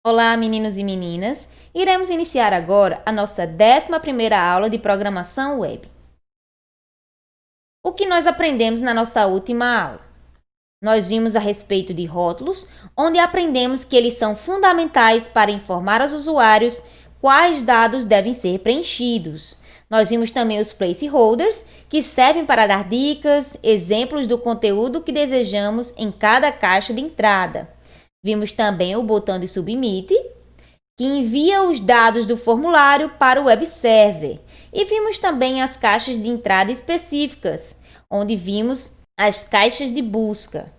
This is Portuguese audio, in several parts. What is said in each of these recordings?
Olá, meninos e meninas! Iremos iniciar agora a nossa 11ª aula de Programação Web. O que nós aprendemos na nossa última aula? Nós vimos a respeito de rótulos, onde aprendemos que eles são fundamentais para informar aos usuários quais dados devem ser preenchidos. Nós vimos também os placeholders, que servem para dar dicas, exemplos do conteúdo que desejamos em cada caixa de entrada. Vimos também o botão de Submit, que envia os dados do formulário para o web server. E vimos também as caixas de entrada específicas, onde vimos as caixas de busca.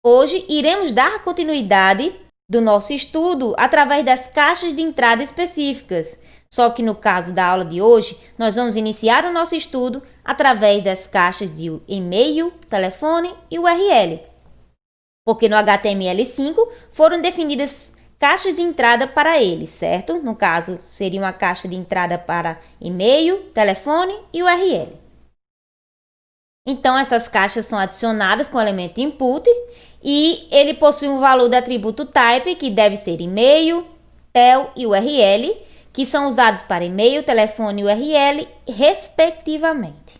Hoje iremos dar continuidade do nosso estudo através das caixas de entrada específicas. Só que no caso da aula de hoje, nós vamos iniciar o nosso estudo através das caixas de e-mail, telefone e URL. Porque no HTML5 foram definidas caixas de entrada para eles, certo? No caso, seria uma caixa de entrada para e-mail, telefone e URL. Então, essas caixas são adicionadas com o elemento input e ele possui um valor de atributo type, que deve ser e-mail, tel e URL, que são usados para e-mail, telefone e URL, respectivamente.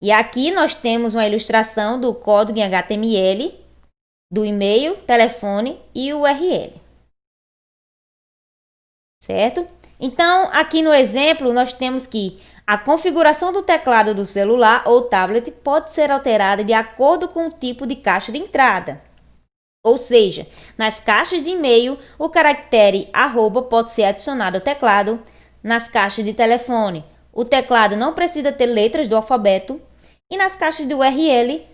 E aqui nós temos uma ilustração do código em HTML, do e-mail, telefone e URL. Certo? Então, aqui no exemplo, nós temos que a configuração do teclado do celular ou tablet pode ser alterada de acordo com o tipo de caixa de entrada. Ou seja, nas caixas de e-mail, o caractere @ pode ser adicionado ao teclado. Nas caixas de telefone, o teclado não precisa ter letras do alfabeto. E nas caixas de URL,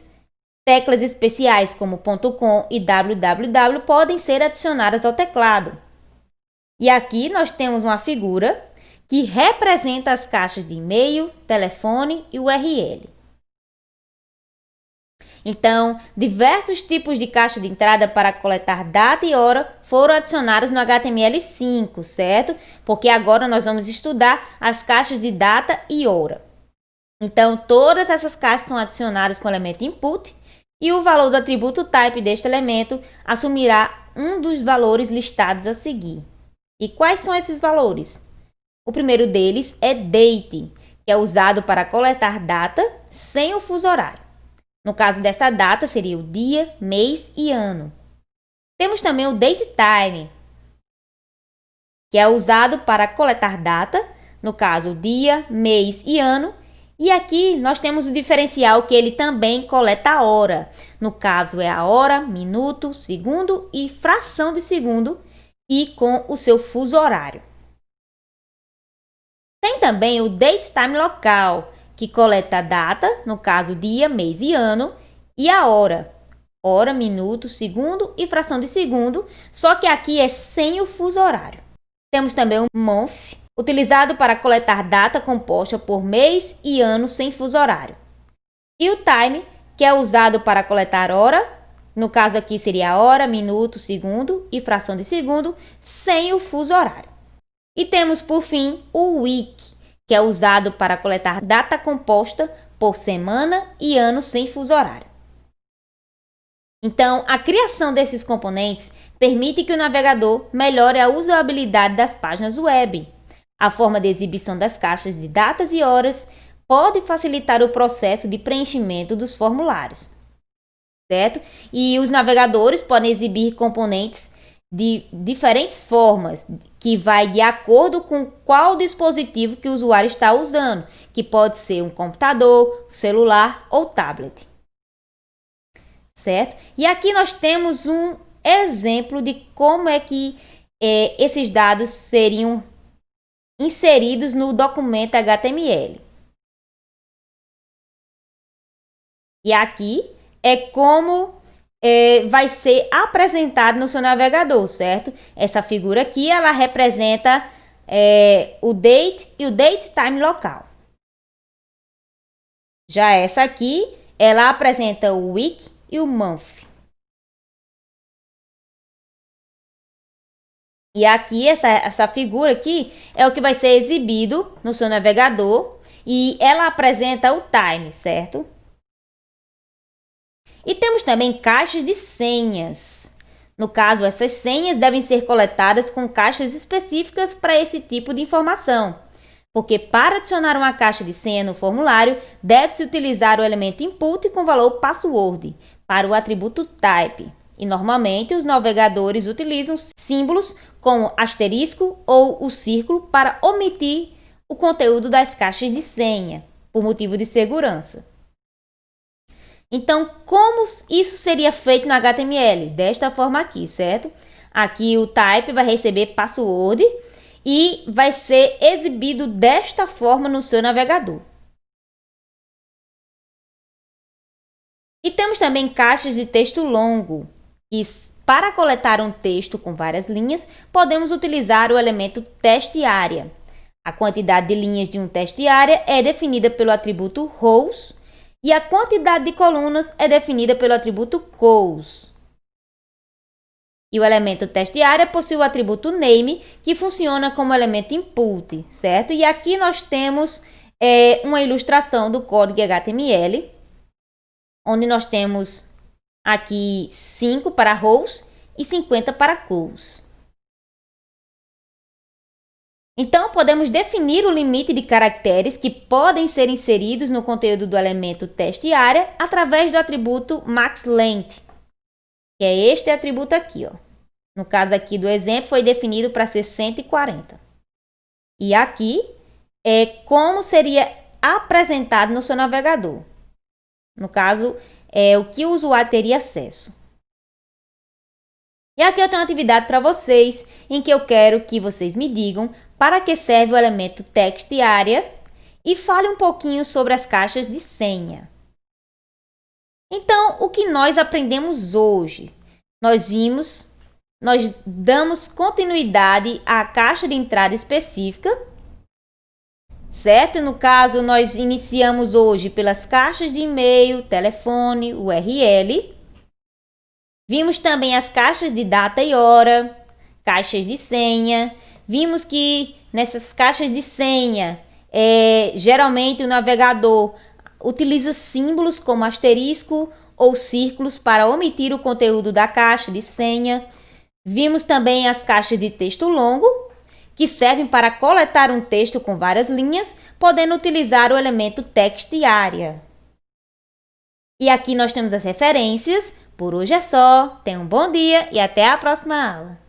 teclas especiais como .com e www podem ser adicionadas ao teclado. E aqui nós temos uma figura que representa as caixas de e-mail, telefone e URL. Então, diversos tipos de caixa de entrada para coletar data e hora foram adicionados no HTML5, certo? Porque agora nós vamos estudar as caixas de data e hora. Então, todas essas caixas são adicionadas com o elemento input e o valor do atributo type deste elemento assumirá um dos valores listados a seguir. E quais são esses valores? O primeiro deles é date, que é usado para coletar data sem o fuso horário. No caso dessa data, seria o dia, mês e ano. Temos também o datetime, que é usado para coletar data, no caso, dia, mês e ano. E aqui nós temos o diferencial que ele também coleta a hora. No caso, é a hora, minuto, segundo e fração de segundo, e com o seu fuso horário. Tem também o datetime local, que coleta a data, no caso dia, mês e ano, e a hora, hora, minuto, segundo e fração de segundo, só que aqui é sem o fuso horário. Temos também o month, utilizado para coletar data composta por mês e ano sem fuso horário. E o time, que é usado para coletar hora, no caso aqui seria hora, minuto, segundo e fração de segundo, sem o fuso horário. E temos, por fim, o week, que é usado para coletar data composta por semana e ano sem fuso horário. Então, a criação desses componentes permite que o navegador melhore a usabilidade das páginas web. A forma de exibição das caixas de datas e horas pode facilitar o processo de preenchimento dos formulários, certo? E os navegadores podem exibir componentes de diferentes formas, que vai de acordo com qual dispositivo que o usuário está usando, que pode ser um computador, celular ou tablet. Certo? E aqui nós temos um exemplo de como é que esses dados seriam inseridos no documento HTML. E aqui é como vai ser apresentado no seu navegador, certo? Essa figura aqui, ela representa o date e o datetime local. Já essa aqui, ela apresenta o week e o month. E aqui, essa figura aqui é o que vai ser exibido no seu navegador e ela apresenta o time, certo? E temos também caixas de senhas. No caso, essas senhas devem ser coletadas com caixas específicas para esse tipo de informação, porque para adicionar uma caixa de senha no formulário, deve-se utilizar o elemento input com valor password para o atributo type. E normalmente os navegadores utilizam símbolos como asterisco ou o círculo para omitir o conteúdo das caixas de senha, por motivo de segurança. Então, como isso seria feito no HTML? Desta forma aqui, certo? Aqui o type vai receber password e vai ser exibido desta forma no seu navegador. E temos também caixas de texto longo, que para coletar um texto com várias linhas, podemos utilizar o elemento teste-área. A quantidade de linhas de um teste-área é definida pelo atributo rows e a quantidade de colunas é definida pelo atributo columns. E o elemento teste-área possui o atributo name, que funciona como elemento input, certo? E aqui nós temos uma ilustração do código HTML, onde nós temos aqui 5 para rows e 50 para columns. Então, podemos definir o limite de caracteres que podem ser inseridos no conteúdo do elemento teste-área através do atributo maxLength, que é este atributo aqui, ó. No caso aqui do exemplo, foi definido para ser 140. E aqui é como seria apresentado no seu navegador. No caso, é o que o usuário teria acesso. E aqui eu tenho uma atividade para vocês, em que eu quero que vocês me digam para que serve o elemento text-área e fale um pouquinho sobre as caixas de senha. Então, o que nós aprendemos hoje? Nós damos continuidade à caixa de entrada específica, certo? No caso, nós iniciamos hoje pelas caixas de e-mail, telefone, URL. Vimos também as caixas de data e hora, caixas de senha. Vimos que nessas caixas de senha, geralmente o navegador utiliza símbolos como asterisco ou círculos para omitir o conteúdo da caixa de senha. Vimos também as caixas de texto longo, que servem para coletar um texto com várias linhas, podendo utilizar o elemento text-área. E aqui nós temos as referências. Por hoje é só. Tenha um bom dia e até a próxima aula.